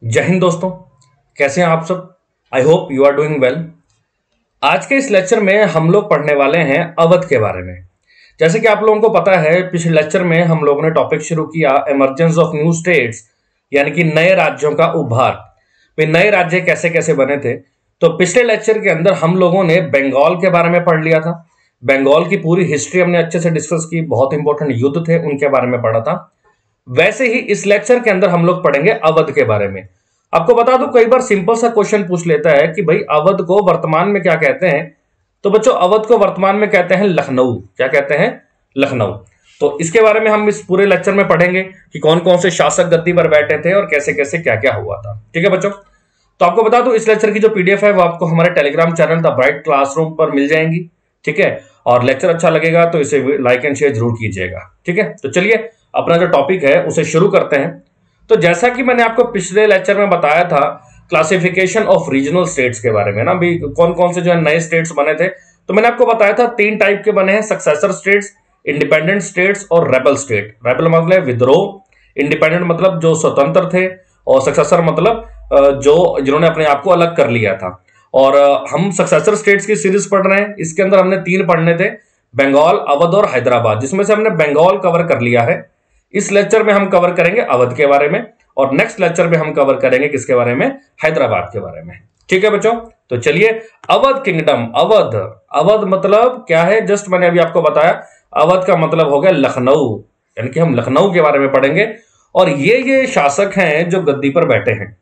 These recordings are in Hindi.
जय हिंद दोस्तों। कैसे हैं आप सब? I hope you are doing well. आज के इस लेक्चर में हम लोग पढ़ने वाले हैं अवध के बारे में। जैसे कि आप लोगों को पता है, पिछले लेक्चर में हम लोगों ने टॉपिक शुरू किया इमरजेंस ऑफ न्यू स्टेट्स, यानी कि नए राज्यों का उभार। वे नए राज्य कैसे कैसे बने थे। तो पिछले लेक्चर के अंदर हम लोगों ने बंगाल के बारे में पढ़ लिया था। बंगाल की पूरी हिस्ट्री हमने अच्छे से डिस्कस की, बहुत इंपॉर्टेंट युद्ध थे उनके बारे में पढ़ा था। वैसे ही इस लेक्चर के अंदर हम लोग पढ़ेंगे अवध के बारे में। आपको बता दूं, कई बार सिंपल सा क्वेश्चन पूछ लेता है कि भाई अवध को वर्तमान में क्या कहते हैं। तो बच्चों, अवध को वर्तमान में कहते हैं लखनऊ। क्या कहते हैं? लखनऊ। तो इसके बारे में हम इस पूरे लेक्चर में पढ़ेंगे कि कौन कौन से शासक गद्दी पर बैठे थे और कैसे कैसे क्या क्या हुआ था। ठीक है बच्चों, तो आपको बता दूं, इस लेक्चर की जो पीडीएफ है वो आपको हमारे Telegram channel the bright classroom पर मिल जाएंगी। ठीक है, और लेक्चर अच्छा लगेगा तो इसे लाइक एंड शेयर जरूर कीजिएगा। ठीक है, तो चलिए अपना जो टॉपिक है उसे शुरू करते हैं। तो जैसा कि मैंने आपको पिछले लेक्चर में बताया था क्लासिफिकेशन ऑफ रीजनल स्टेट्स के बारे में ना, भी कौन कौन से जो है नए स्टेट्स बने थे। तो मैंने आपको बताया था 3 टाइप के बने हैं, सक्सेसर स्टेट्स, इंडिपेंडेंट स्टेट्स और रेबल स्टेट। रेबल मतलब विद्रोह, इंडिपेंडेंट मतलब जो स्वतंत्र थे, और सक्सेसर मतलब जो जिन्होंने अपने आप को अलग कर लिया था। और हम सक्सेसर स्टेट्स की सीरीज पढ़ रहे हैं। इसके अंदर हमने 3 पढ़ने थे, बंगाल, अवध और हैदराबाद, जिसमें से हमने बंगाल कवर कर लिया है। इस लेक्चर में हम कवर करेंगे अवध के बारे में, और नेक्स्ट लेक्चर में हम कवर करेंगे किसके बारे में? हैदराबाद के बारे में। ठीक है बच्चों, तो चलिए अवध किंगडम। अवध, अवध मतलब क्या है? जस्ट मैंने अभी आपको बताया, अवध का मतलब हो गया लखनऊ, यानी कि हम लखनऊ के बारे में पढ़ेंगे। और ये शासक हैं जो गद्दी पर बैठे हैं।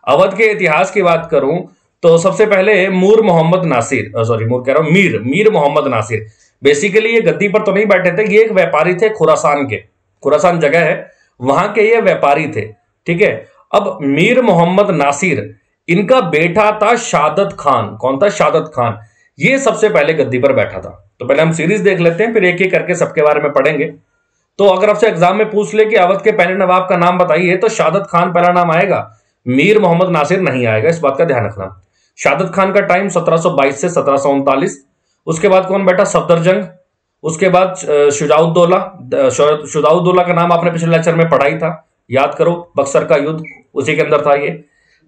अवध के इतिहास की बात करूं तो सबसे पहले मूर मोहम्मद नासिर, मूर कह रहा हूं, मीर मोहम्मद नासिर। बेसिकली ये गद्दी पर तो नहीं बैठे थे, ये एक व्यापारी थे खुरासान के। खुरासान जगह है, वहां के ये व्यापारी थे। ठीक है, अब मीर मोहम्मद नासिर, इनका बेटा था शादत खान। कौन था? शादत खान। ये सबसे पहले गद्दी पर बैठा था। तो पहले हम सीरीज देख लेते हैं, फिर एक एक करके सबके बारे में पढ़ेंगे। तो अगर आपसे एग्जाम में पूछ ले कि अवध के पहले नवाब का नाम बताइए, तो शादत खान पहला नाम आएगा, मीर मोहम्मद नासिर नहीं आएगा। इस बात का ध्यान रखना। शादत खान का टाइम 1722 से 1739। उसके बाद कौन बैठा? सफदरजंग। उसके बाद शुजाउद्दौला। शुजाउद्दौला का नाम आपने पिछले लेक्चर में पढ़ा ही था, याद करो, बक्सर का युद्ध उसी के अंदर था ये।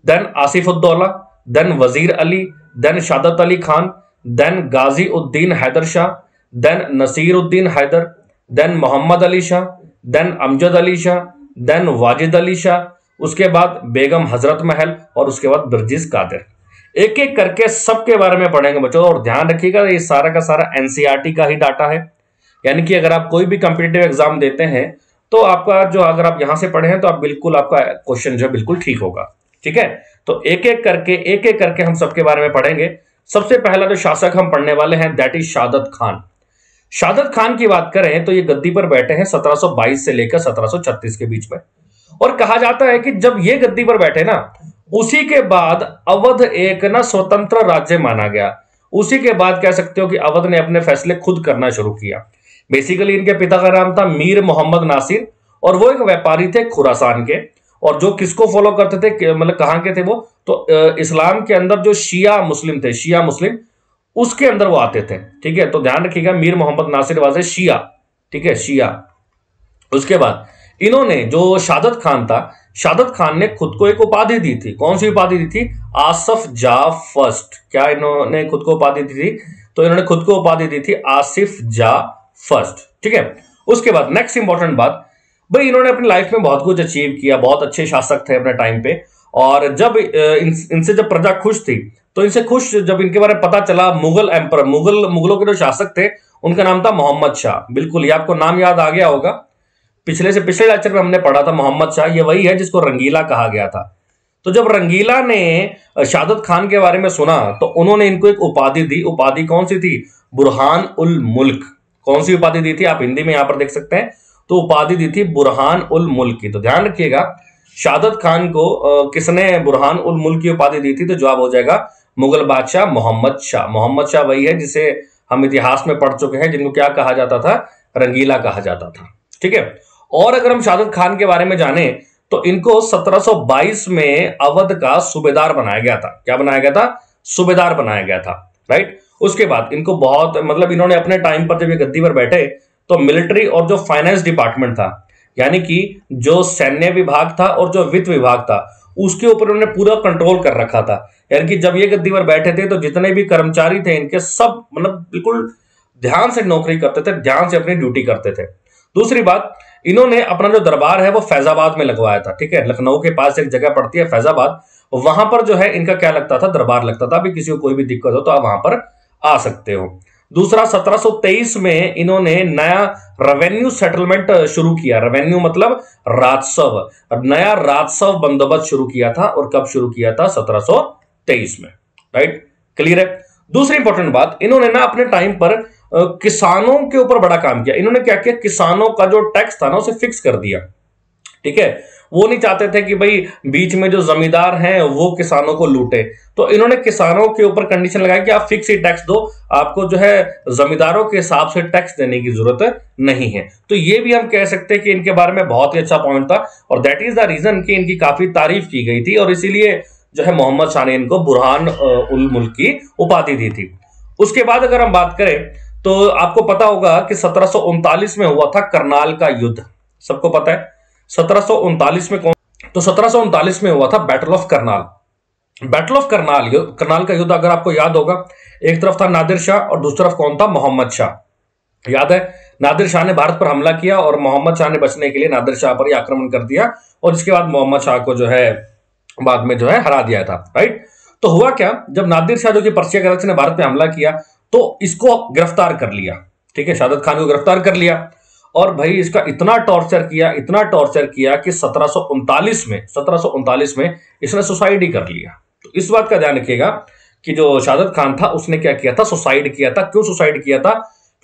Then Asafuddaula, then Wazir Ali, then Saadat Ali Khan, then Ghazi Uddin Haider Shah, then Nasir Uddin Haider, then Mohammad Ali Shah, then Amjad Ali Shah, then Wajid Ali Shah. उसके बाद बेगम हजरत महल, और उसके बाद बिरजिस कादिर। एक एक करके सबके बारे में पढ़ेंगे बच्चों। और ध्यान रखिएगा, ये सारा का सारा एनसीईआरटी का ही डाटा है, यानी कि अगर आप कोई भी कंपटीटिव एग्जाम देते हैं तो आपका जो, अगर आप यहां से पढ़े हैं तो आप बिल्कुल, आपका क्वेश्चन जो है बिल्कुल ठीक होगा। ठीक है, तो एक एक करके हम सबके बारे में पढ़ेंगे। सबसे पहला जो शासक हम पढ़ने वाले हैं दैट इज शादत खान। शादत खान की बात करें तो ये गद्दी पर बैठे हैं 1722 से लेकर 1736 के बीच में। और कहा जाता है कि जब ये गद्दी पर बैठे ना, उसी के बाद अवध एक ना स्वतंत्र राज्य माना गया। उसी के बाद कह सकते हो कि अवध ने अपने फैसले खुद करना शुरू किया। बेसिकली इनके पिता का नाम था मीर मोहम्मद नासिर, और वो एक व्यापारी थे खुरासान के। और जो किसको फॉलो करते थे, मतलब कहां के थे वो? तो इस्लाम के अंदर जो शिया मुस्लिम थे, शिया मुस्लिम, उसके अंदर वो आते थे। ठीक है, तो ध्यान रखिएगा, मीर मोहम्मद नासिर वाज शिया। ठीक है, शिया। उसके बाद इन्होंने, जो शादत खान था, शादत खान ने खुद को एक उपाधि दी थी। कौन सी उपाधि दी थी? आसिफ जा फर्स्ट। क्या इन्होंने खुद को उपाधि दी थी? तो इन्होंने खुद को उपाधि दी थी आसिफ जा फर्स्ट। ठीक है, उसके बाद नेक्स्ट इंपॉर्टेंट बात, भाई इन्होंने अपनी लाइफ में बहुत कुछ अचीव किया, बहुत अच्छे शासक थे अपने टाइम पे। और जब इनसे जब प्रजा खुश थी, तो इनसे खुश जब इनके बारे में पता चला, मुगल एम्पर, मुगलों के जो शासक थे उनका नाम था मोहम्मद शाह। बिल्कुल, ये आपको नाम याद आ गया होगा, पिछले लेक्चर में हमने पढ़ा था मोहम्मद शाह। ये वही है जिसको रंगीला कहा गया था। तो जब रंगीला ने शादत खान के बारे में सुना तो उन्होंने इनको एक उपाधि दी। उपाधि कौन सी थी? बुरहान उल मुल्क। कौन सी उपाधि दी थी? आप हिंदी में यहां पर देख सकते हैं। तो उपाधि दी थी बुरहान उल मुल्क की। तो ध्यान रखिएगा, शादत खान को किसने बुरहान उल मुल्क की उपाधि दी थी? तो जवाब हो जाएगा मुगल बादशाह मोहम्मद शाह। मोहम्मद शाह वही है जिसे हम इतिहास में पढ़ चुके हैं, जिनको क्या कहा जाता था? रंगीला कहा जाता था। ठीक है, और अगर हम शादत खान के बारे में जाने तो इनको 1722 में अवध का सूबेदार बनाया गया था। क्या बनाया गया था? सूबेदार बनाया गया था। राइट। उसके बाद इनको बहुत, मतलब इन्होंने अपने टाइम पर जब ये गद्दी पर बैठे तो मिलिट्री और जो फाइनेंस डिपार्टमेंट था, यानी कि जो सैन्य विभाग था और जो वित्त विभाग था, उसके ऊपर उन्होंने पूरा कंट्रोल कर रखा था। यानी कि जब ये गद्दी पर बैठे थे तो जितने भी कर्मचारी थे इनके सब मतलब बिल्कुल ध्यान से नौकरी करते थे, ध्यान से अपनी ड्यूटी करते थे। दूसरी बात, इन्होंने अपना जो दरबार है वो फैजाबाद में लगवाया था। ठीक है, लखनऊ के पास एक जगह पड़ती है फैजाबाद, वहां पर जो है इनका क्या लगता था, दरबार लगता था। अभी किसी को कोई भी दिक्कत हो तो आप वहां पर आ सकते हो। दूसरा, 1723 में इन्होंने नया रेवेन्यू सेटलमेंट शुरू किया। रेवेन्यू मतलब राजस्व, नया राजस्व बंदोबस्त शुरू किया था। और कब शुरू किया था? 1723 में। राइट, क्लियर है। दूसरी इंपॉर्टेंट बात, इन्होंने ना अपने टाइम पर किसानों के ऊपर बड़ा काम किया। इन्होंने क्या किया, किसानों का जो टैक्स था ना उसे फिक्स कर दिया। ठीक है, वो नहीं चाहते थे कि भाई बीच में जो जमींदार हैं वो किसानों को लूटे, तो इन्होंने किसानों के ऊपर कंडीशन लगाई कि आप फिक्स ही टैक्स दो, आपको जो है जमींदारों के हिसाब से टैक्स देने की जरूरत नहीं है। तो ये भी हम कह सकते हैं कि इनके बारे में बहुत ही अच्छा पॉइंट था, और दैट इज द रीजन कि इनकी काफी तारीफ की गई थी, और इसीलिए जो है मोहम्मद शाह ने इनको बुरहान उल मुल्क की उपाधि दी थी। उसके बाद अगर हम बात करें तो आपको पता होगा कि 1739 में हुआ था करनाल का युद्ध, सबको पता है। 1739 में कौन, तो 1739 में हुआ था battle of Karnal. Battle of Karnal, Karnal का युद्ध अगर आपको याद होगा, एक तरफ था नादिर शाह और दूसरी तरफ कौन था? मोहम्मद शाह। याद है, नादिर शाह ने भारत पर हमला किया और मोहम्मद शाह ने बचने के लिए नादिर शाह पर ही आक्रमण कर दिया, और इसके बाद मोहम्मद शाह को जो है बाद में जो है हरा दिया था। राइट, तो हुआ क्या, जब नादिर शाह जो कि पर्शिया के ने भारत पे हमला किया तो इसको गिरफ्तार कर लिया। ठीक है, शहादत खान को गिरफ्तार कर लिया, और भाई इसका इतना टॉर्चर किया, इतना टॉर्चर किया कि 1739 में इसने सुसाइड ही कर लिया। तो इस बात का ध्यान रखिएगा कि जो शहादत खान था उसने क्या किया था? सुसाइड किया था। क्यों सुसाइड किया था?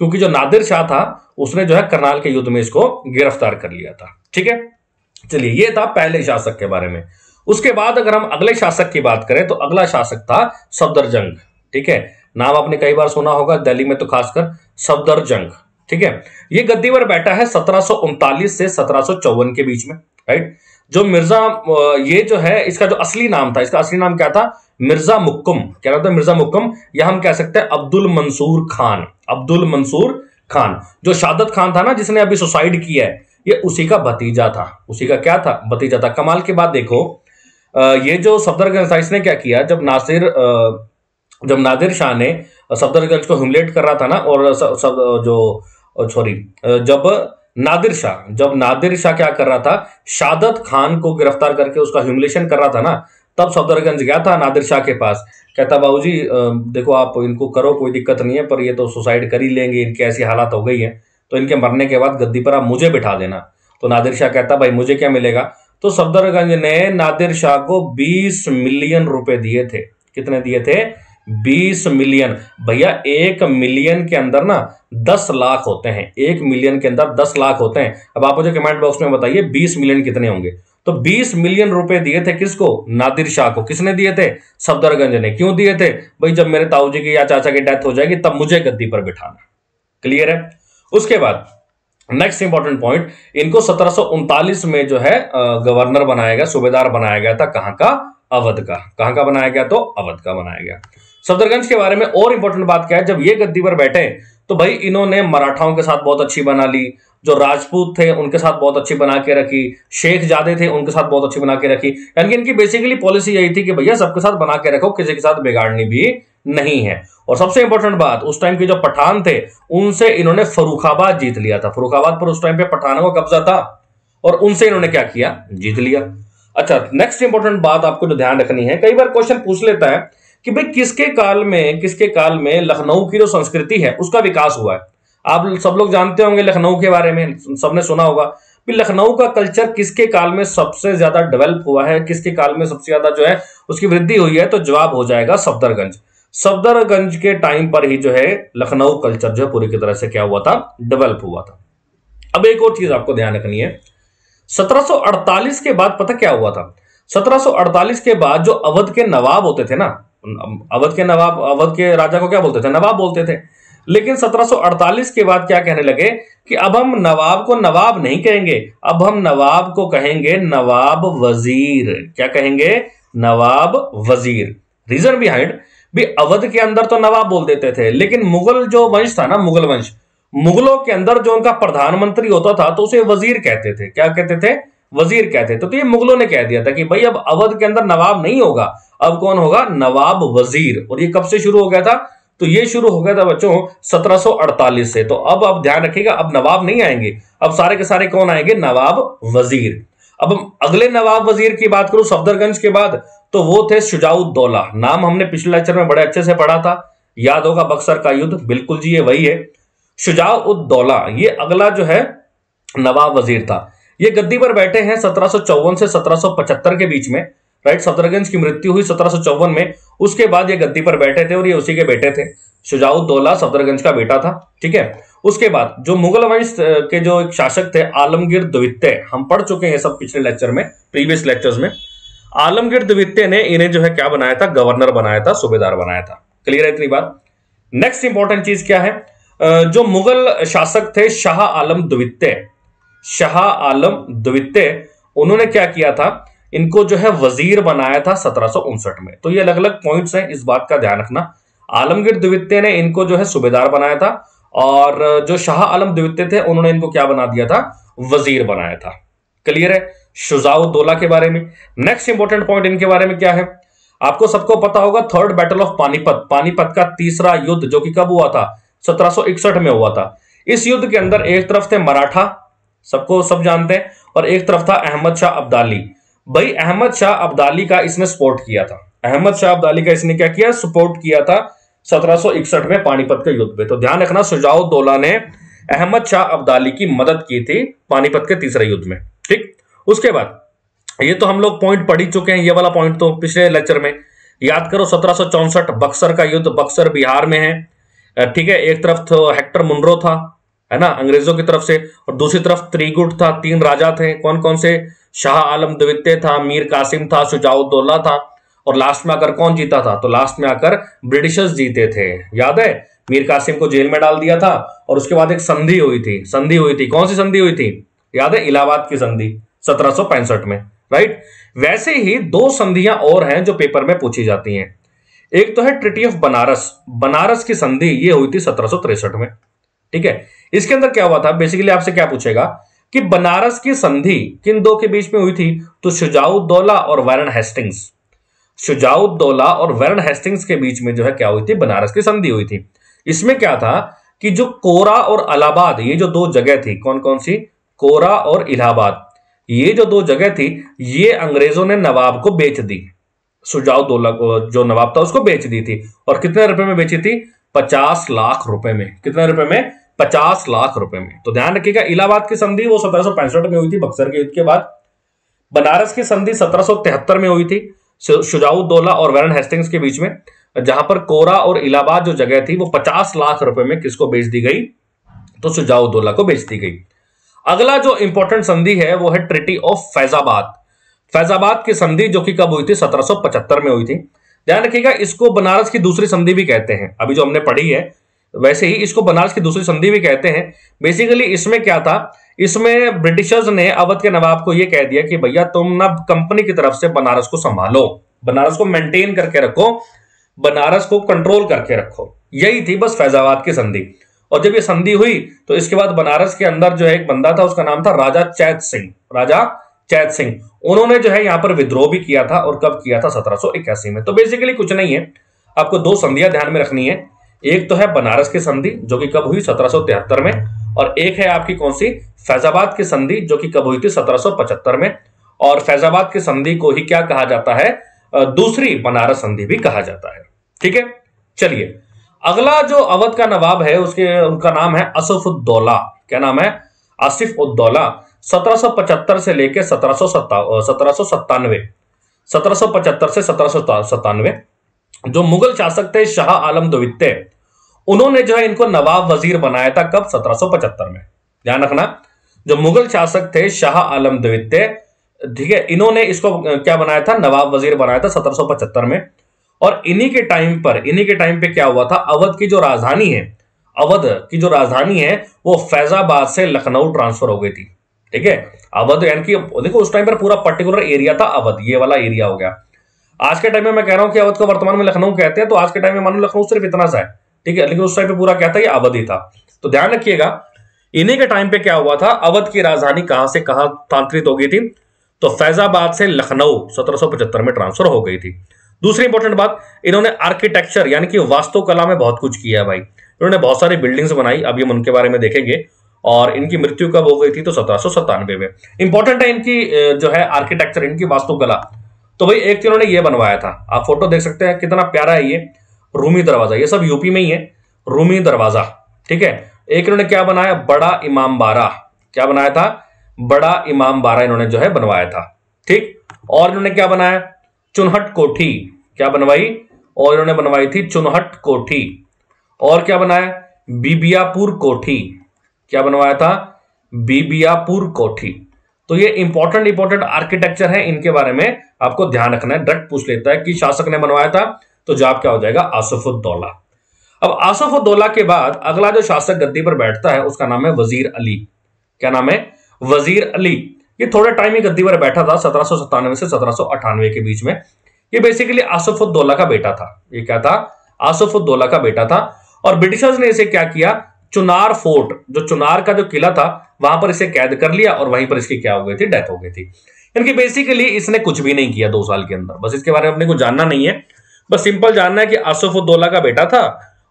क्योंकि जो नादिर शाह था उसने जो है करनाल के युद्ध में इसको गिरफ्तार कर लिया था। ठीक है, चलिए ये था पहले शासक के बारे में। उसके बाद अगर हम अगले शासक की बात करें तो अगला शासक था सफदरजंग। ठीक है, नाम आपने कई बार सुना होगा, दिल्ली में तो खासकर सफदरजंग। ठीक है, ये गद्दी पर बैठा है 1739 से 1754 के बीच में। राइट, जो मिर्जा, ये जो है इसका जो असली नाम था, इसका असली नाम क्या था? मिर्जा मुक्कम। क्या नाम था? मिर्जा मुक्कम, या हम कह सकते हैं अब्दुल मंसूर खान। अब्दुल मंसूर खान, जो शहादत खान था ना जिसने अभी सुसाइड किया है, ये उसी का भतीजा था। उसी का क्या था? भतीजा था। कमाल की बात देखो, ये जो सफदरजंग था इसने क्या किया, जब नादिर शाह ने सफदरजंग को ह्यूमिलेट कर रहा था ना, और जब नादिर शाह क्या कर रहा था, शहादत खान को गिरफ्तार करके उसका ह्यूमिलेशन कर रहा था ना, तब सफदरजंग गया था नादिर शाह के पास, कहता बाबूजी देखो आप इनको करो, कोई दिक्कत नहीं है, पर ये तो सुसाइड कर ही लेंगे, इनकी ऐसी हालत हो गई है, तो इनके मरने के बाद गद्दी पर आप मुझे बिठा देना। तो नादिर शाह कहता भाई मुझे क्या मिलेगा? तो सफदरजंग ने नादिर शाह को 20 मिलियन रुपए दिए थे। कितने दिए थे? 20 मिलियन। भैया 1 मिलियन के अंदर ना 10 लाख होते हैं। 1 मिलियन के अंदर 10 लाख होते हैं। अब आप मुझे कमेंट बॉक्स में बताइए 20 मिलियन कितने होंगे? तो 20 मिलियन रुपए दिए थे किसको? नादिर शाह को। किसने दिए थे? सफदरजंग ने। क्यों दिए थे? भाई जब मेरे ताऊजी की या चाचा की डेथ हो जाएगी तब मुझे गद्दी पर बिठाना। क्लियर है? उसके बाद नेक्स्ट इंपॉर्टेंट पॉइंट, इनको 1739 में जो है गवर्नर बनाया गया, सूबेदार बनाया गया था। कहां का? अवध का। कहां का बनाया गया? तो अवध का बनाया गया। सफदरजंग के बारे में और इंपॉर्टेंट बात क्या है, जब ये गद्दी पर बैठे तो भाई इन्होंने मराठाओं के साथ बहुत अच्छी बना ली, जो राजपूत थे उनके साथ बहुत अच्छी बना के रखी, शेख जादे थे उनके साथ बहुत अच्छी बना के रखी। यानी कि इनकी बेसिकली पॉलिसी यही थी कि भैया सबके साथ बना के रखो, किसी के साथ बिगाड़नी भी नहीं है। और सबसे इंपॉर्टेंट बात, उस टाइम के जो पठान थे उनसे इन्होंने फर्रुखाबाद जीत लिया था। फर्रुखाबाद पर उस टाइम पे पठानों का कब्जा था और उनसे इन्होंने क्या किया? जीत लिया। अच्छा, नेक्स्ट इंपॉर्टेंट बात आपको जो ध्यान रखनी है, कई बार क्वेश्चन पूछ लेता है कि भाई किसके काल में लखनऊ की जो संस्कृति है उसका विकास हुआ है। आप सब लोग जानते होंगे लखनऊ के बारे में, सबने सुना होगा कि लखनऊ का कल्चर किसके काल में सबसे ज्यादा डेवलप हुआ है, किसके काल में सबसे ज्यादा जो है उसकी वृद्धि हुई है, तो जवाब हो जाएगा सफदरजंग। सफदरजंग के टाइम पर ही जो है लखनऊ कल्चर जो है पूरी की तरह से क्या हुआ था? डेवलप हुआ था। अब एक और चीज आपको ध्यान रखनी है, 1748 के बाद पता क्या हुआ था? 1748 के बाद जो अवध के नवाब होते थे ना, अवध के राजा को क्या बोलते थे? नवाब बोलते थे। लेकिन 1748 के बाद क्या कहने लगे कि अब हम नवाब को नवाब नहीं कहेंगे, अब हम नवाब को कहेंगे नवाब वजीर। क्या कहेंगे? नवाब वजीर। रीजन बिहाइंड, भी अवध के अंदर तो नवाब बोल देते थे, लेकिन मुगल जो वंश था ना, मुगल वंश, मुगलों के अंदर जो उनका प्रधानमंत्री होता था तो उसे वजीर कहते थे। क्या कहते थे? वजीर कहते थे। तो ये मुगलों ने कह दिया था कि भाई अब अवध के अंदर नवाब नहीं होगा, अब कौन होगा, नवाब वजीर। और ये कब से शुरू हो गया था, तो ये शुरू हो गया था बच्चों 1748 से। तो अब आप ध्यान रखिएगा, अब नवाब नहीं आएंगे, अब सारे के सारे कौन आएंगे, नवाब वजीर। अब हम अगले नवाब वजीर की बात करूं सफदरगंज के बाद, तो वो थे शुजाउद्दौला। नाम हमने पिछले लेक्चर में बड़े अच्छे से पढ़ा था, याद होगा, बक्सर का युद्ध, बिल्कुल जी ये वही है, शुजाउद्दौला। ये अगला जो है नवाब वजीर था। ये गद्दी पर बैठे हैं 1754 से 1775 के बीच में, राइट। सफदरगंज की मृत्यु हुई 1754 में, उसके बाद ये गद्दी पर बैठे थे और ये उसी के बेटे थे। शुजाउद्दौला सफदरगंज का बेटा था, ठीक है। उसके बाद जो मुगल वंश के जो एक शासक थे आलमगीर द्वितीय, हम पढ़ चुके हैं सब पिछले लेक्चर में, प्रीवियस लेक्चर्स में। आलमगीर द्वितीय ने इन्हें जो है क्या बनाया था, गवर्नर बनाया था, सूबेदार बनाया था। क्लियर है इतनी बात। नेक्स्ट इंपॉर्टेंट चीज क्या है, जो मुगल शासक थे शाह आलम द्वितीय, शाह आलम द्वितीय, उन्होंने क्या किया था, इनको जो है वजीर बनाया था 1759 में। तो ये अलग अलग पॉइंट्स हैं, इस बात का ध्यान रखना। आलमगीर द्वितीय ने इनको जो है सूबेदार बनाया था, और जो शाह आलम द्वितीय थे उन्होंने इनको क्या बना दिया था, वजीर बनाया था। क्लियर है शुजाउद्दौला के बारे में। नेक्स्ट इंपॉर्टेंट पॉइंट इनके बारे में क्या है, आपको सबको पता होगा, third battle of Panipat, Panipat का तीसरा युद्ध, जो कि कब हुआ था, 1761 में हुआ था। इस युद्ध के अंदर एक तरफ थे मराठा, सबको सब जानते हैं, और एक तरफ था अहमद शाह अब्दाली। भाई अहमद शाह अब्दाली का इसने सपोर्ट किया था, अहमद शाह अब्दाली का इसने क्या किया, सपोर्ट किया था 1761 में पानीपत के युद्ध में। तो ध्यान रखना, शुजाउद्दौला ने अहमद शाह अब्दाली की मदद की थी पानीपत के तीसरे युद्ध में, ठीक। उसके बाद ये तो हम लोग पॉइंट पढ़ ही चुके हैं, ये वाला पॉइंट तो पिछले लेक्चर में याद करो। 1764 बक्सर का युद्ध, बक्सर बिहार में है, ठीक है। एक तरफ तो हेक्टर मुनरो था, है ना, अंग्रेजों की तरफ से, और दूसरी तरफ त्रिगुट था। तीन राजा थे, कौन कौन से, शाह आलम द्वितीय था, मीर कासिम था, शुजाउद्दौला था, और लास्ट में आकर कौन जीता था, तो लास्ट में आकर ब्रिटिशर्स जीते थे। याद है, मीर कासिम को जेल में डाल दिया था, और उसके बाद एक संधि हुई थी, संधि हुई थी, कौन सी संधि हुई थी, याद है, इलाहाबाद की संधि 1765 में, राइट। वैसे ही दो संधियां और हैं जो पेपर में पूछी जाती हैं। एक तो है ट्रिटी ऑफ बनारस, बनारस की संधि, ये हुई थी 1763 में, ठीक है। इसके अंदर क्या हुआ था, बेसिकली आपसे क्या पूछेगा कि बनारस की संधि किन दो के बीच में हुई थी, तो शुजाउद्दौला और वारेन हेस्टिंग्स, शुजाउद्दौला और वारेन हेस्टिंग्स के बीच में जो है क्या हुई थी, बनारस की संधि हुई थी। इसमें क्या था कि जो कोरा और इलाहाबाद, ये जो दो जगह थी, कौन कौन सी, कोरा और इलाहाबाद, ये जो दो जगह थी, ये अंग्रेजों ने नवाब को बेच दी। शुजाउद्दौला को, जो नवाब था, उसको बेच दी थी। और कितने रुपए में बेची थी, 50 लाख रुपए में। कितने रुपए में, 50 लाख रुपए में। तो ध्यान रखिएगा, इलाहाबाद की संधि वो 1765 में हुई थी बक्सर के युद्ध के बाद। बनारस की संधि 1773 में हुई थी शुजाउद्दौला और वारेन हेस्टिंग्स के बीच में, जहां पर कोरा और इलाहाबाद जो जगह थी वो 50 लाख रुपए में किसको बेच दी गई, तो शुजाउद्दौला को बेच दी गई। अगला जो इंपॉर्टेंट संधि है वो है ट्रिटी ऑफ फैजाबाद, फैजाबाद की संधि, जो कि कब हुई थी, 1775 में हुई थी। ध्यान रखिएगा, इसको बनारस की दूसरी संधि भी कहते हैं, अभी जो हमने पढ़ी है वैसे ही इसको बनारस की दूसरी संधि भी कहते हैं। बेसिकली इसमें क्या था, इसमें ब्रिटिशर्स ने अवध के नवाब को यह कह दिया कि भैया तुम ना कंपनी की तरफ से बनारस को संभालो, बनारस को मेंटेन करके रखो, बनारस को कंट्रोल करके रखो। यही थी बस फैजाबाद की संधि। और जब ये संधि हुई तो इसके बाद बनारस के अंदर जो है एक बंदा था, उसका नाम था राजा चैत सिंह, राजा चैत सिंह। उन्होंने जो है यहाँ पर विद्रोह भी किया था, और कब किया था, 1781 में। तो बेसिकली कुछ नहीं है, आपको दो संधियां ध्यान में रखनी है। एक तो है बनारस की संधि, जो कि कब हुई, 1773 में, और एक है आपकी कौन सी, फैजाबाद की संधि, जो कि कब हुई थी, 1775 में। और फैजाबाद की संधि को ही क्या कहा जाता है, दूसरी बनारस संधि भी कहा जाता है, ठीक है। चलिए, अगला जो अवध का नवाब है उनका नाम है आसिफ-उद-दौला। क्या नाम है, आसिफ-उद-दौला। 1775 से लेकर 1797, 1775 से 1797 जो मुगल शासक थे शाह आलम द्वितीय, उन्होंने जो है इनको नवाब वजीर बनाया था, कब, 1775 में। ध्यान रखना, जो मुगल शासक थे शाह आलम द्वितीय, ठीक है, इन्होंने इसको क्या बनाया था, नवाब वजीर बनाया था 1775 में। और इन्हीं के टाइम पे क्या हुआ था, अवध की जो राजधानी है, अवध की जो राजधानी है वो फैजाबाद से लखनऊ ट्रांसफर हो गई थी, ठीक है। अवध यानी कि देखो उस टाइम पर पूरा पर्टिकुलर एरिया था अवध, ये वाला एरिया हो गया। आज के टाइम में मैं कह रहा हूं कि अवध को वर्तमान में लखनऊ कहते हैं, तो आज के टाइम में मानो लखनऊ सिर्फ इतना सा है, ठीक है, लेकिन उस टाइम पे पूरा क्या था, ये अवध ही था। तो ध्यान रखिएगा, इन्हीं के टाइम पे क्या हुआ था, अवध की राजधानी कहां से कहां स्थानांतरित हो गई थी, तो फैजाबाद से लखनऊ 1775 में ट्रांसफर हो गई थी। दूसरी इंपॉर्टेंट बात, इन्होंने आर्किटेक्चर यानी कि वास्तुकला में बहुत कुछ किया है भाई। इन्होंने बहुत सारी बिल्डिंग्स बनाई, अभी हम उनके बारे में देखेंगे। और इनकी मृत्यु कब हो गई थी? तो 1797 में। इंपॉर्टेंट है इनकी जो है आर्किटेक्चर, इनकी वास्तुकला। तो भाई एक तो इन्होंने ये बनवाया था, आप फोटो देख सकते हैं कितना प्यारा है ये, रूमी दरवाजा। ये सब यूपी में ही है, रूमी दरवाजा, ठीक है। एक इन्होंने क्या बनाया? बड़ा इमाम बाड़ा। क्या बनाया था? बड़ा इमाम बाड़ा इन्होंने जो है बनवाया था, ठीक। और इन्होंने क्या बनाया? चुनहट कोठी। क्या बनवाई? और इन्होंने बनवाई थी चुनहट कोठी। और क्या बनाया? बीबियापुर कोठी। क्या बनवाया था? बीबियापुर कोठी। तो ये इंपॉर्टेंट आर्किटेक्चर है, इनके बारे में आपको ध्यान रखना है। डायरेक्ट पूछ लेता है कि शासक ने बनवाया था, तो जवाब क्या हो जाएगा? आसफुद्दौला। अब आसफुद्दौला के बाद अगला जो शासक गद्दी पर बैठता है उसका नाम है वजीर अली। क्या नाम है? वजीर अली। ये थोड़ा टाइम ही गद्दी पर बैठा था, 1797 से 1798 के बीच में। ये बेसिकली आसफुद्दौला का बेटा था। ये क्या था? आसफुद्दौला का बेटा था। और ब्रिटिशर्स ने इसे क्या किया? चुनार फोर्ट, जो चुनार का जो किला था, वहां पर इसे कैद कर लिया और वहीं पर इसकी क्या हो गई थी? डेथ हो गई थी। इनकी बेसिकली इसने कुछ भी नहीं किया 2 साल के अंदर। बस इसके बारे में अपने को जानना नहीं है, बस सिंपल जानना है कि आसफुद्दौला का बेटा था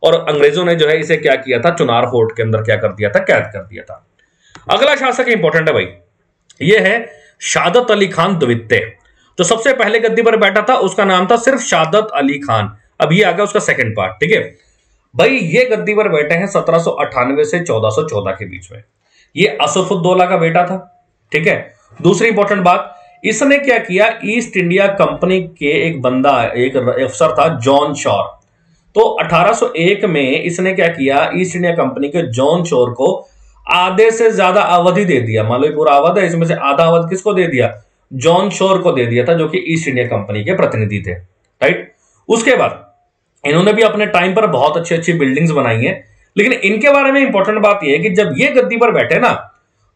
और अंग्रेजों ने जो है इसे क्या किया था? चुनार फोर्ट के अंदर क्या कर दिया था? कैद कर दिया था। अगला शासक इंपॉर्टेंट है भाई, ये है शादत अली खान द्वितीय। जो सबसे पहले गद्दी पर बैठा था उसका नाम था सिर्फ शादत अली खान। अब ये आ गया उसका सेकंड पार्ट, ठीक है भाई। ये गद्दी पर बैठे हैं 1798 से 1414 के बीच में। ये आसफुद्दौला का बेटा था, ठीक है। दूसरी इंपॉर्टेंट बात, इसने क्या किया? ईस्ट इंडिया कंपनी के एक बंदा, एक अफसर था जॉन शॉर। तो 1801 में इसने क्या किया? ईस्ट इंडिया कंपनी के जॉन शॉर को आधे से ज्यादा अवधि दे दिया। मान लो पूरा अवध है, इसमें से आधा अवध किसको दे दिया? जॉन शॉर को दे दिया था, जो कि ईस्ट इंडिया कंपनी के प्रतिनिधि थे, राइट। उसके बाद इन्होंने भी अपने टाइम पर बहुत अच्छी अच्छी बिल्डिंग्स बनाई हैं। लेकिन इनके बारे में इंपॉर्टेंट बात यह है कि जब ये गद्दी पर बैठे ना,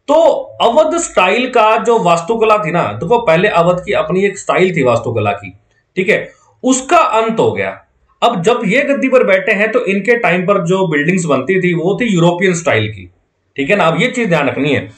तो अवध स्टाइल का जो वास्तुकला थी ना, तो पहले अवध की अपनी एक स्टाइल थी वास्तुकला की, ठीक है, उसका अंत हो गया। अब जब ये गद्दी पर बैठे हैं तो इनके टाइम पर जो बिल्डिंग्स बनती थी वो थी यूरोपियन स्टाइल की, ठीक है ना। अब ये चीज ध्यान रखनी है।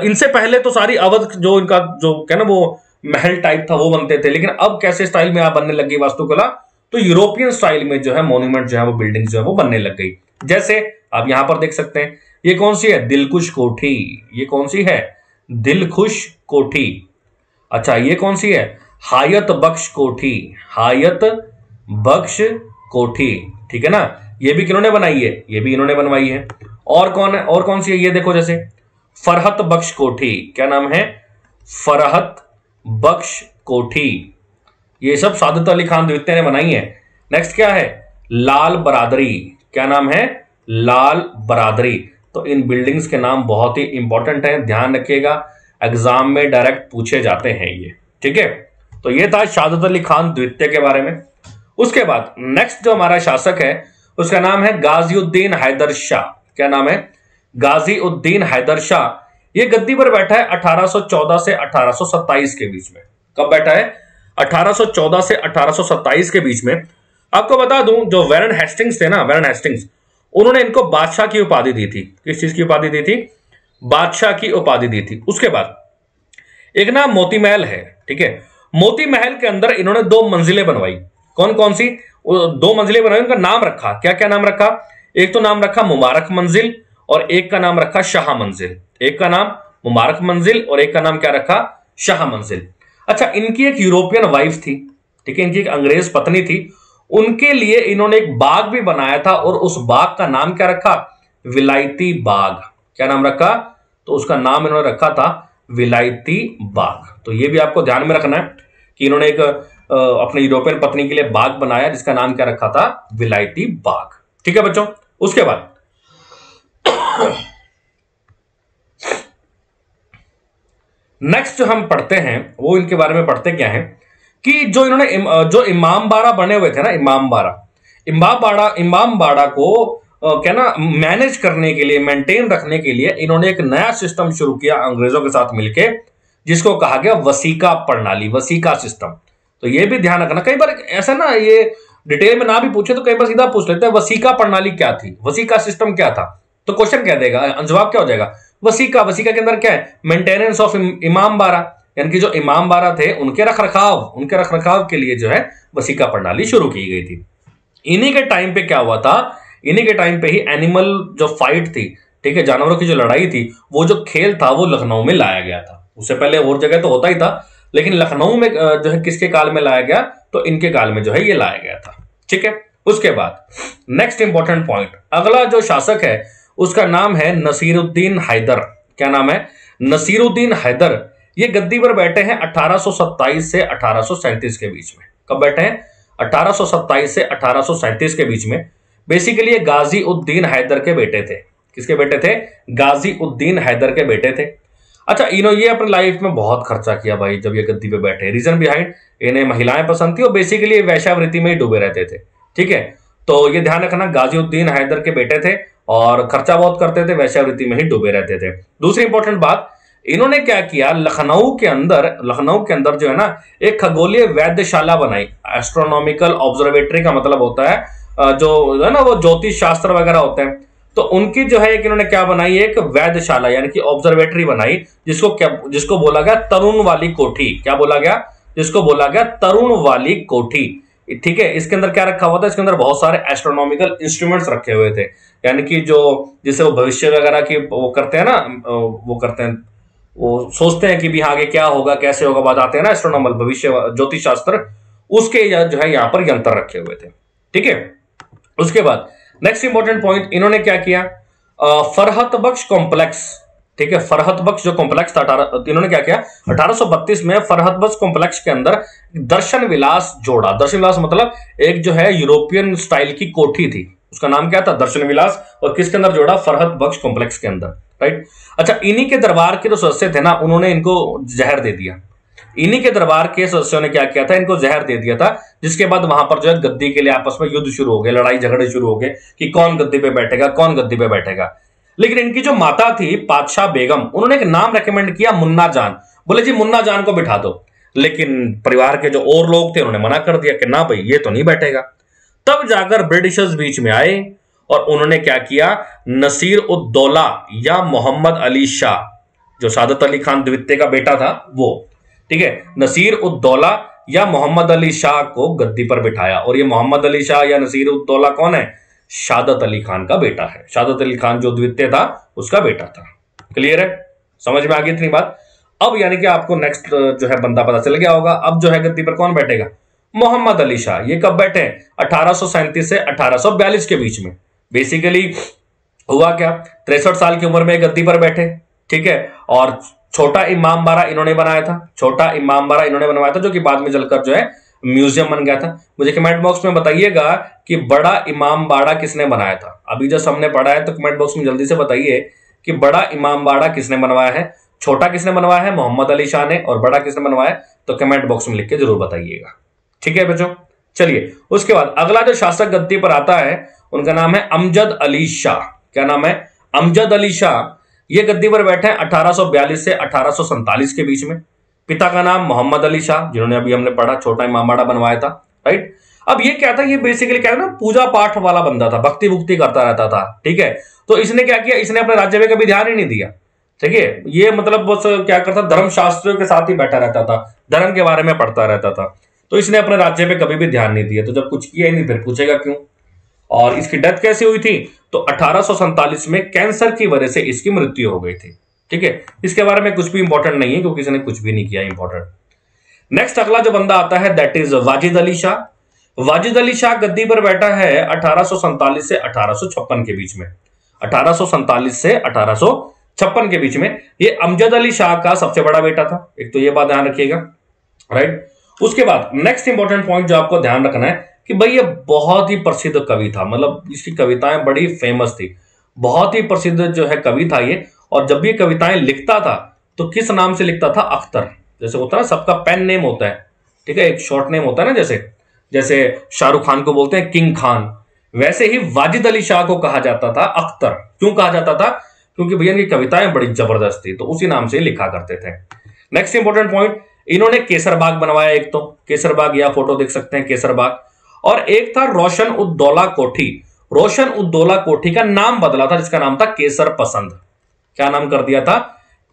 इनसे पहले तो सारी अवध जो इनका जो क्या ना वो महल टाइप था वो बनते थे, लेकिन अब कैसे स्टाइल में आप बनने लग गई वास्तुकला? तो यूरोपियन स्टाइल में जो है मॉन्यूमेंट जो है वो बिल्डिंग जो है वो बनने लग गई। जैसे आप यहां पर देख सकते हैं, ये कौन सी है? दिलखुश कोठी। ये कौन सी है? दिलखुश कोठी। अच्छा, ये कौन सी है? हायत बख्श कोठी। हायत बख्श कोठी, ठीक है ना। ये भी किन्होंने बनाई है? ये भी इन्होंने बनवाई है। और कौन है? और कौन सी है? ये देखो, जैसे फरहत बख्श कोठी। क्या नाम है? फरहत बख्श कोठी। ये सब सादत अली खान द्वितीय ने बनाई है। नेक्स्ट क्या है? लाल बरादरी। क्या नाम है? लाल बरादरी। तो इन बिल्डिंग्स के नाम बहुत ही इंपॉर्टेंट हैं, ध्यान रखिएगा, एग्जाम में डायरेक्ट पूछे जाते हैं ये, ठीक है। तो ये था सादत अली खान द्वितीय के बारे में। उसके बाद नेक्स्ट जो हमारा शासक है उसका नाम है गाजीउद्दीन हैदर शाह। क्या नाम है? गाजीउद्दीन हैदर शाह। ये गद्दी पर बैठा है 1814 से 1827 के बीच में। कब बैठा है? 1814 से 1827 के बीच में। आपको बता दूं, जो वैरन हेस्टिंग्स थे ना, वैरन हेस्टिंग्स, उन्होंने इनको बादशाह की उपाधि दी थी। किस चीज की उपाधि दी थी? बादशाह की उपाधि दी थी। उसके बाद एक ना मोती महल है, ठीक है। मोती महल के अंदर इन्होंने 2 मंजिलें बनवाई। कौन कौन सी? 2 मंजिलें बनवाई, उनका नाम रखा। क्या क्या नाम रखा? एक तो नाम रखा मुबारक मंजिल और एक का नाम रखा शाह मंजिल। एक का नाम मुबारक मंजिल और एक का नाम क्या रखा? शाह मंजिल। अच्छा, इनकी एक यूरोपियन वाइफ थी, ठीक है, इनकी एक अंग्रेज पत्नी थी। उनके लिए इन्होंने एक बाग भी बनाया था और उस बाग का नाम क्या रखा? विलायती बाग। क्या नाम रखा? तो उसका नाम इन्होंने रखा था विलायती बाग। तो ये भी आपको ध्यान में रखना है कि इन्होंने एक अपने यूरोपियन पत्नी के लिए बाग बनाया जिसका नाम क्या रखा था? विलायती बाग, ठीक है बच्चों। उसके बाद नेक्स्ट जो हम पढ़ते हैं वो इनके बारे में पढ़ते क्या है कि जो इन्होंने जो इमाम बाड़ा बने हुए थे ना, इमाम बाड़ा को क्या ना मैनेज करने के लिए, मेंटेन रखने के लिए इन्होंने एक नया सिस्टम शुरू किया अंग्रेजों के साथ मिलके, जिसको कहा गया वसीका प्रणाली, वसीका सिस्टम। तो ये भी ध्यान रखना, कई बार ऐसा ना ये डिटेल में ना भी पूछे तो कई बार सीधा पूछ लेते हैं वसीका प्रणाली क्या थी, वसीका सिस्टम क्या था। तो क्वेश्चन क्या देगा, जवाब क्या हो जाएगा? वसीका। वसीका के अंदर क्या है? मेंटेनेंस ऑफ इमाम बाड़ा, यानी कि जो इमाम बारह थे उनके रखरखाव के लिए जो है वसीका प्रणाली शुरू की गई थी। इन्हीं के टाइम पे क्या हुआ था, इन्हीं के टाइम पे ही एनिमल जो फाइट थी, ठीक है, जानवरों की जो लड़ाई थी, वो जो खेल था वो लखनऊ में लाया गया था। उससे पहले और जगह तो होता ही था, लेकिन लखनऊ में जो है किसके काल में लाया गया, तो इनके काल में जो है ये लाया गया था। ठीक है, उसके बाद नेक्स्ट इंपॉर्टेंट पॉइंट, अगला जो शासक है उसका नाम है नसीरुद्दीन हैदर। क्या नाम है? नसीरुद्दीन हैदर। ये गद्दी पर बैठे हैं 1827 से 1837 के बीच में। कब बैठे हैं? 1827 से 1837 के बीच में। बेसिकली ये गाजी उद्दीन हैदर के बेटे थे। किसके बेटे थे? गाजी उद्दीन हैदर के बेटे थे। अच्छा, ये अपनी लाइफ में बहुत खर्चा किया भाई जब ये गद्दी पे बैठे। रीजन बिहाइंड, इन्हें महिलाएं पसंद थी और बेसिकली वेश्यावृत्ति में ही डूबे रहते थे। ठीक है, तो ये ध्यान रखना, गाजी उद्दीन हैदर के बेटे थे और खर्चा बहुत करते थे, वेश्यावृत्ति में ही डूबे रहते थे। दूसरी इंपॉर्टेंट बात, इन्होंने क्या किया, लखनऊ के अंदर जो है ना एक खगोलीय वैधशाला बनाई। एस्ट्रोनॉमिकल ऑब्जर्वेटरी का मतलब होता है जो है ना वो ज्योतिष शास्त्र वगैरह होते हैं, तो उनकी जो है एक इन्होंने क्या बनाई, एक वैधशाला यानी कि ऑब्जर्वेटरी बनाई, जिसको बोला गया तरुण वाली कोठी। क्या बोला गया? जिसको बोला गया तरुण वाली कोठी। ठीक है, इसके अंदर क्या रखा हुआ था? इसके अंदर बहुत सारे एस्ट्रोनॉमिकल इंस्ट्रूमेंट्स रखे हुए थे, यानी कि जो जिसे वो भविष्य वगैरह की वो करते हैं ना, वो सोचते हैं कि भी आगे क्या होगा, कैसे होगा, बताते हैं ना एस्ट्रोनॉमल, भविष्य ज्योतिष शास्त्र, उसके जो है यहाँ पर यंत्र रखे हुए थे। ठीक है, उसके बाद नेक्स्ट इंपॉर्टेंट पॉइंट, इन्होंने क्या किया, फरहत बख्श कॉम्प्लेक्स। ठीक है, फरहत बख्श जो कॉम्प्लेक्स था, इन्होंने क्या किया, 1832 में फरहत बख्श कॉम्प्लेक्स के अंदर दर्शन विलास जोड़ा। दर्शन विलास मतलब एक जो है यूरोपियन स्टाइल की कोठी थी, उसका नाम क्या था? दर्शन विलास। और किसके अंदर जोड़ा? फरहत बख्श कॉम्प्लेक्स के अंदर। राइट। अच्छा, इन्हीं के दरबार के जो सदस्य थे ना, उन्होंने इनको जहर दे दिया। इन्हीं के दरबार के सदस्यों ने क्या किया था, इनको जहर दे दिया था, जिसके बाद वहां पर जो है गद्दी के लिए आपस में युद्ध शुरू हो गए, लड़ाई झगड़े शुरू हो गए कि कौन गद्दी पे बैठेगा, कौन गद्दी पे बैठेगा। लेकिन इनकी जो माता थी पातशाह बेगम, उन्होंने एक नाम रेकमेंड किया, मुन्ना जान। बोले जी मुन्ना जान को बिठा दो, लेकिन परिवार के जो और लोग थे उन्होंने मना कर दिया कि ना भाई ये तो नहीं बैठेगा। तब जाकर ब्रिटिशर्स बीच में आए और उन्होंने क्या किया, नसीर उद दौला या मोहम्मद अली शाह, जो सादत अली खान द्वितीय का बेटा था वो, ठीक है, नसीर उद दौला या मोहम्मद अली शाह को गद्दी पर बिठाया। और ये मोहम्मद अली शाह या नसीर उद दौला कौन है? शादत अली खान का बेटा है। शादत अली खान जो द्वितीय था उसका बेटा था। क्लियर है? समझ में आ गई इतनी बात? अब यानी कि आपको नेक्स्ट जो है बंदा पता चल गया होगा। अब जो है गद्दी पर कौन बैठेगा? मोहम्मद अली शाह। ये कब बैठे? 1837 से 1842 के बीच में। बेसिकली हुआ क्या, 63 साल की उम्र में गद्दी पर बैठे। ठीक है, और छोटा इमाम बाड़ा इन्होंने बनाया था, छोटा इमाम बाड़ा इन्होंने बनवाया था, जो कि बाद में जलकर जो है म्यूजियम बन गया था। मुझे कमेंट बॉक्स में बताइएगा कि बड़ा इमाम बाड़ा किसने बनाया था। अभी जब हमने पढ़ा है तो कमेंट बॉक्स में जल्दी से बताइए कि बड़ा इमाम बाड़ा किसने बनवाया है, छोटा किसने बनवाया है, मोहम्मद अली शाह ने, और बड़ा किसने बनवाया, तो कमेंट बॉक्स में लिख के जरूर बताइएगा। ठीक है बच्चों, चलिए उसके बाद अगला जो शासक गद्दी पर आता है उनका नाम है अमजद अली शाह। क्या नाम है? अमजद अली शाह। ये गद्दी पर बैठे हैं 1842 से 1847 के बीच में। पिता का नाम मोहम्मद अली शाह, जिन्होंने अभी हमने पढ़ा छोटा इमाम बाड़ा बनवाया था। राइट। अब ये क्या था, ये बेसिकली क्या है ना, पूजा पाठ वाला बंदा था, भक्ति भुक्ति करता रहता था। ठीक है, तो इसने क्या किया, इसने अपने राज्य में कभी ध्यान ही नहीं दिया। ठीक है, ये मतलब बस क्या करता, धर्म शास्त्रियों के साथ ही बैठा रहता था, धर्म के बारे में पढ़ता रहता था। तो इसने अपने राज्य पे कभी भी ध्यान नहीं दिया। तो जब कुछ किया ही नहीं, फिर पूछेगा क्यों। और इसकी डेथ कैसे हुई थी, तो 1847 में कैंसर की वजह से इसकी मृत्यु हो गई थी। ठीक है, इसके बारे में कुछ भी इंपॉर्टेंट नहीं है क्योंकि इसने कुछ भी नहीं किया इंपॉर्टेंट। नेक्स्ट अगला जो बंदा आता है दैट इज वाजिद अली शाह। वाजिद अली शाह गद्दी पर बैठा है 1847 से 1856 के बीच में। 1847 से 1856 के बीच में ये अमजद अली शाह का सबसे बड़ा बेटा था। एक तो ये बात ध्यान रखिएगा। राइट। उसके बाद नेक्स्ट इंपॉर्टेंट पॉइंट जो आपको ध्यान रखना है कि भाई ये बहुत ही प्रसिद्ध कवि था, मतलब इसकी कविताएं बड़ी फेमस थी, बहुत ही प्रसिद्ध जो है कवि था ये। और जब भी कविताएं लिखता था तो किस नाम से लिखता था? अख्तर। जैसे होता है ना सबका पेन नेम होता है, ठीक है, एक शॉर्ट नेम होता है ना, जैसे जैसे शाहरुख खान को बोलते हैं किंग खान, वैसे ही वाजिद अली शाह को कहा जाता था अख्तर। क्यों कहा जाता था? क्योंकि भैया इनकी कविताएं बड़ी जबरदस्त थी, तो उसी नाम से लिखा करते थे। नेक्स्ट इंपॉर्टेंट पॉइंट, इन्होंने केसर बाग बनवाया। एक तो केसर बाग, या फोटो देख सकते हैं केसर बाग, और एक था रोशन उद दौला कोठी। रोशन उद दौला कोठी का नाम बदला था, जिसका नाम था केसर पसंद। क्या नाम कर दिया था?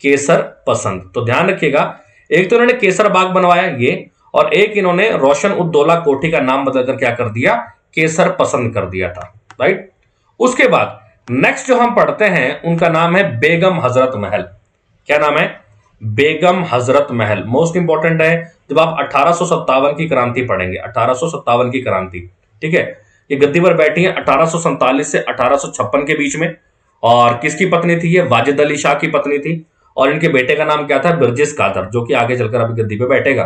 केसर पसंद। तो ध्यान रखिएगा, एक तो इन्होंने केसर बाग बनवाया ये, और एक इन्होंने रोशन उद्दौला कोठी का नाम बदलकर क्या कर दिया, केसर पसंद कर दिया था, राइट। उसके बाद नेक्स्ट जो हम पढ़ते हैं उनका नाम है बेगम हजरत महल। क्या नाम है, बेगम हजरत महल। मोस्ट इंपॉर्टेंट है, जब आप 1857 की क्रांति पढ़ेंगे, 1857 की क्रांति, ठीक है, ये गद्दी पर बैठी है 1847 से 1856 के बीच में। और किसकी पत्नी थी ये, वाजिद अली शाह की पत्नी थी। और इनके बेटे का नाम क्या था, बिरजिस कादर, जो कि आगे चलकर अभी गद्दी पे बैठेगा।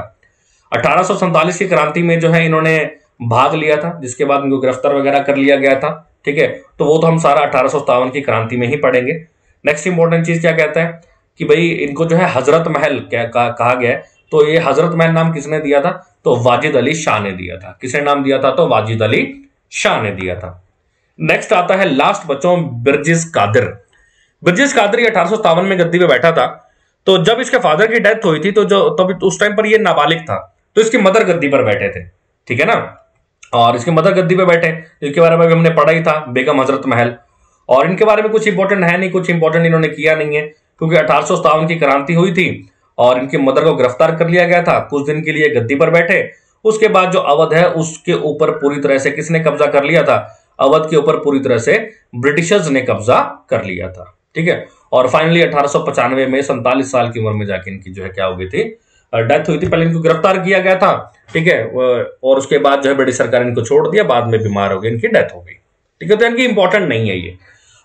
1847 की क्रांति में जो है इन्होंने भाग लिया था, जिसके बाद इनको गिरफ्तार वगैरह कर लिया गया था, ठीक है। तो वो तो हम सारा 1857 की क्रांति में ही पढ़ेंगे। नेक्स्ट इंपॉर्टेंट चीज क्या कहता है कि भाई इनको जो है हजरत महल कहा गया है। तो ये हजरत महल नाम किसने दिया था, तो वाजिद अली शाह ने दिया था। किसने नाम दिया था, तो वाजिद अली शाह ने दिया था। नेक्स्ट आता है लास्ट बच्चों, बिरजिस कादिर। बिरजिस कादिर 1857 में गद्दी पे बैठा था। तो जब इसके फादर की डेथ हुई थी तो जो तब उस टाइम पर ये नाबालिग था, तो इसकी मदर गद्दी पर बैठे थे, ठीक है ना। और इसके मदर गद्दी पे बैठे, जिनके बारे में भी हमने पढ़ा ही था, बेगम हजरत महल। और इनके बारे में कुछ इंपॉर्टेंट है नहीं, कुछ इंपॉर्टेंट इन्होंने किया नहीं है, क्योंकि 1857 की क्रांति हुई थी और इनकी मदर को गिरफ्तार कर लिया गया था। कुछ दिन के लिए गद्दी पर बैठे, उसके बाद जो अवध है उसके ऊपर पूरी तरह से किसने कब्जा कर लिया था, अवध के ऊपर पूरी तरह से ब्रिटिशर्स ने कब्जा कर लिया था, ठीक है। और फाइनली 1895 में 47 साल की उम्र में जाके इनकी जो है क्या हो गई थी, डेथ हुई थी। पहले इनको गिरफ्तार किया गया था, ठीक है, और उसके बाद जो है ब्रिटिश सरकार ने इनको छोड़ दिया, बाद में बीमार हो गए, इनकी डेथ हो गई, ठीक है। तो इनकी इंपॉर्टेंट नहीं है ये।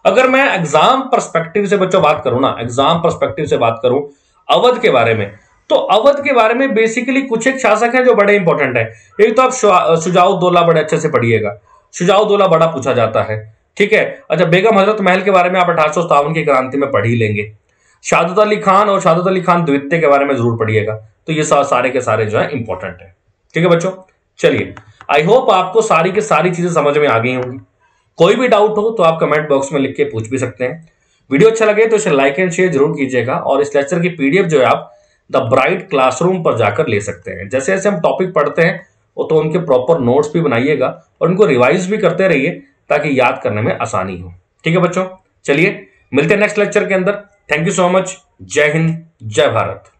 अगर मैं एग्जाम पर्सपेक्टिव से बच्चों बात करूं ना, एग्जाम पर्सपेक्टिव से बात करूं अवध के बारे में, तो अवध के बारे में बेसिकली कुछ एक शासक हैं जो बड़े इंपॉर्टेंट है। एक तो आप शुजाउद्दौला बड़े अच्छे से पढ़िएगा, शुजाउद्दौला बड़ा पूछा जाता है, ठीक है। अच्छा, बेगम हजरत महल के बारे में आप 1857 की क्रांति में पढ़ ही लेंगे। शहादत अली खान और शहादत अली खान द्वितीय के बारे में जरूर पढ़िएगा। तो ये सारे के सारे जो है इंपॉर्टेंट है, ठीक है बच्चों। चलिए, आई होप आपको सारी की सारी चीजें समझ में आ गई होंगी। कोई भी डाउट हो तो आप कमेंट बॉक्स में लिख के पूछ भी सकते हैं। वीडियो अच्छा लगे तो इसे लाइक एंड शेयर जरूर कीजिएगा। और इस लेक्चर की पीडीएफ जो है आप द ब्राइट क्लासरूम पर जाकर ले सकते हैं। जैसे जैसे हम टॉपिक पढ़ते हैं तो उनके प्रॉपर नोट्स भी बनाइएगा और उनको रिवाइज भी करते रहिए, ताकि याद करने में आसानी हो, ठीक है बच्चों। चलिए, मिलते हैं नेक्स्ट लेक्चर के अंदर। Thank you so much. जय हिंद, जय भारत।